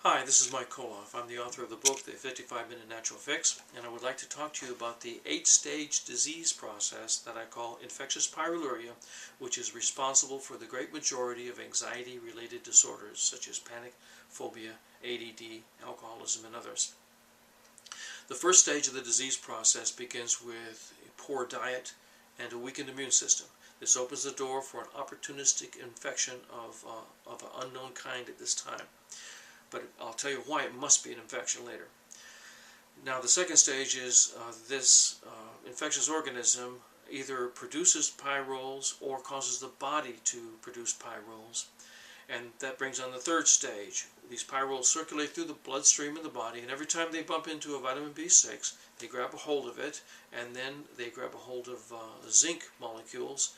Hi, this is Mike Koloff. I'm the author of the book, The 55-Minute Natural Fix, and I would like to talk to you about the 8-stage disease process that I call infectious pyroluria, which is responsible for the great majority of anxiety-related disorders such as panic, phobia, ADD, alcoholism, and others. The first stage of the disease process begins with a poor diet and a weakened immune system. This opens the door for an opportunistic infection of an unknown kind at this time. But I'll tell you why it must be an infection later. Now the second stage is this infectious organism either produces pyrols or causes the body to produce pyrols, and that brings on the third stage. These pyrols circulate through the bloodstream in the body, and every time they bump into a vitamin B6 they grab a hold of it, and then they grab a hold of zinc molecules,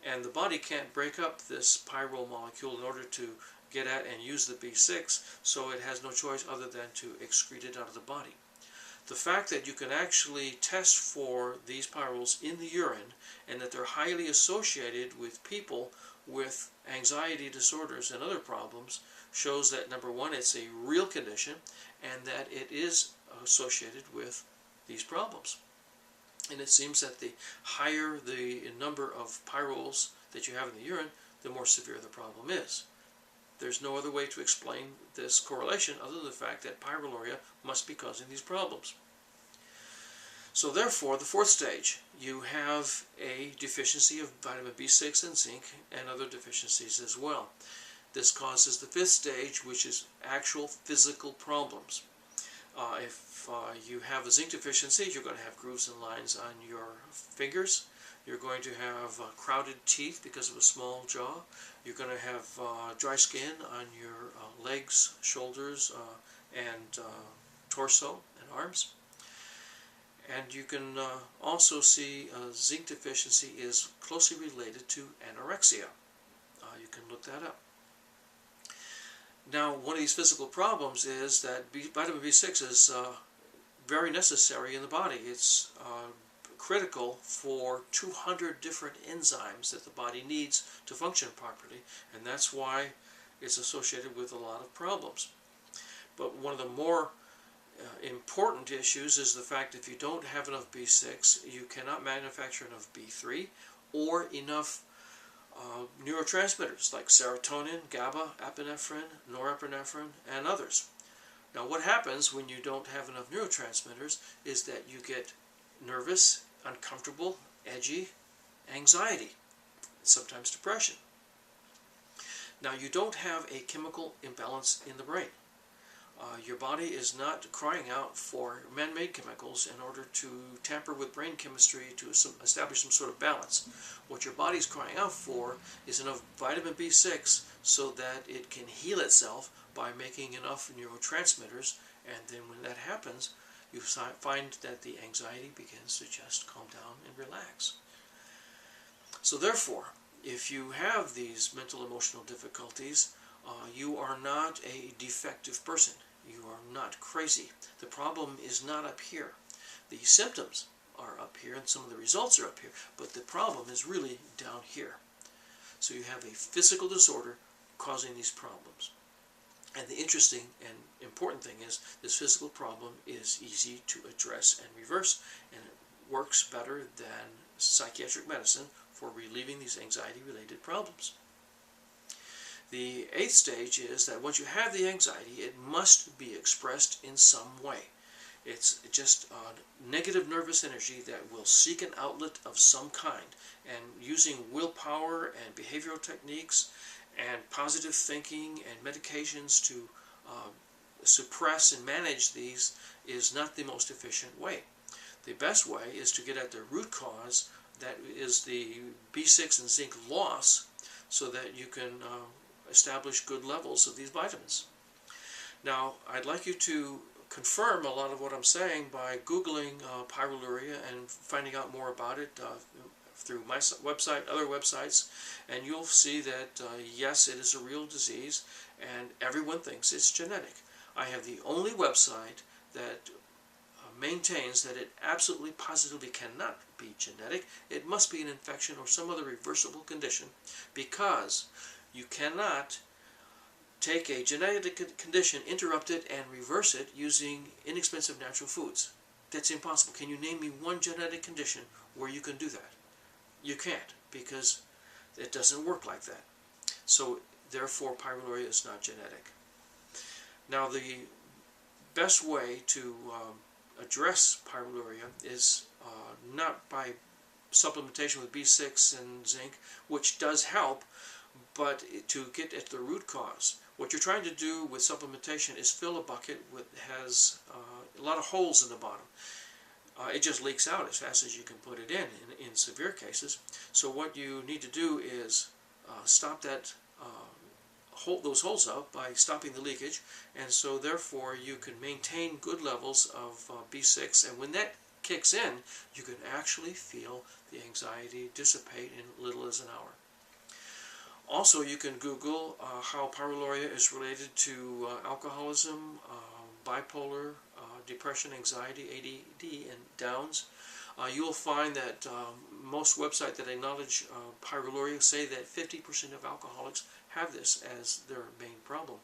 and the body can't break up this pyrrole molecule in order to get at and use the B6, so it has no choice other than to excrete it out of the body. The fact that you can actually test for these pyrols in the urine and that they're highly associated with people with anxiety disorders and other problems shows that, number one, it's a real condition and that it is associated with these problems. And it seems that the higher the number of pyrols that you have in the urine, the more severe the problem is. There's no other way to explain this correlation other than the fact that pyroluria must be causing these problems. So therefore, the fourth stage, you have a deficiency of vitamin B6 and zinc and other deficiencies as well. This causes the fifth stage, which is actual physical problems. If you have a zinc deficiency, you're going to have grooves and lines on your fingers. You're going to have crowded teeth because of a small jaw. You're going to have dry skin on your legs, shoulders, and torso and arms. And you can also see zinc deficiency is closely related to anorexia. You can look that up. Now, one of these physical problems is that vitamin B6 is very necessary in the body. It's critical for 200 different enzymes that the body needs to function properly, and that's why it's associated with a lot of problems. But one of the more important issues is the fact that if you don't have enough B6, you cannot manufacture enough B3 or enough neurotransmitters like serotonin, GABA, epinephrine, norepinephrine, and others. Now what happens when you don't have enough neurotransmitters is that you get nervous, uncomfortable, edgy, anxiety, sometimes depression. Now you don't have a chemical imbalance in the brain. Your body is not crying out for man-made chemicals in order to tamper with brain chemistry to establish some sort of balance. What your body is crying out for is enough vitamin B6 so that it can heal itself by making enough neurotransmitters, and then when that happens, you find that the anxiety begins to just calm down and relax. So therefore, if you have these mental emotional difficulties, you are not a defective person. You are not crazy. The problem is not up here. The symptoms are up here and some of the results are up here, but the problem is really down here. So you have a physical disorder causing these problems. And the interesting and important thing is this physical problem is easy to address and reverse, and it works better than psychiatric medicine for relieving these anxiety-related problems. The eighth stage is that once you have the anxiety, it must be expressed in some way. It's just negative nervous energy that will seek an outlet of some kind, and using willpower and behavioral techniques and positive thinking and medications to suppress and manage these is not the most efficient way. The best way is to get at the root cause, that is the B6 and zinc loss, so that you can establish good levels of these vitamins. Now, I'd like you to confirm a lot of what I'm saying by Googling pyroluria and finding out more about it through my website, other websites, and you'll see that yes, it is a real disease, and everyone thinks it's genetic. I have the only website that maintains that it absolutely positively cannot be genetic. It must be an infection or some other reversible condition, because you cannot take a genetic condition, interrupt it, and reverse it using inexpensive natural foods. That's impossible. Can you name me one genetic condition where you can do that? You can't, because it doesn't work like that. So therefore pyroluria is not genetic. Now the best way to address pyroluria is not by supplementation with B6 and zinc, which does help, but to get at the root cause. What you're trying to do with supplementation is fill a bucket that has a lot of holes in the bottom. It just leaks out as fast as you can put it in severe cases. So what you need to do is stop that those holes up by stopping the leakage, and so therefore you can maintain good levels of B6, and when that kicks in, you can actually feel the anxiety dissipate in little as an hour. Also, you can Google how pyroluria is related to alcoholism, bipolar, depression, anxiety, ADD, and Downs. You'll find that most websites that acknowledge pyroluria say that 50% of alcoholics have this as their main problem.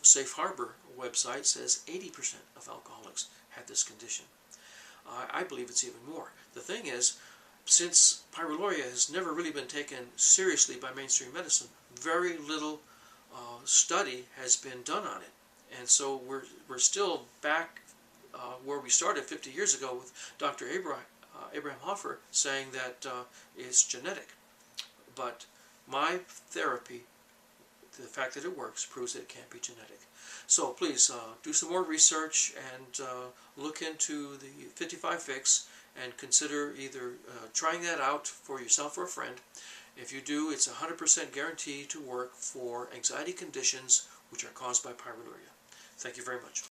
Safe Harbor website says 80% of alcoholics have this condition. I believe it's even more. The thing is, since pyroluria has never really been taken seriously by mainstream medicine, very little study has been done on it. And so we're still back where we started 50 years ago with Dr. Abraham Hoffer saying that it's genetic. But my therapy, the fact that it works, proves that it can't be genetic. So please do some more research and look into the 55 Fix and consider either trying that out for yourself or a friend. If you do, it's 100% guaranteed to work for anxiety conditions which are caused by pyroluria. Thank you very much.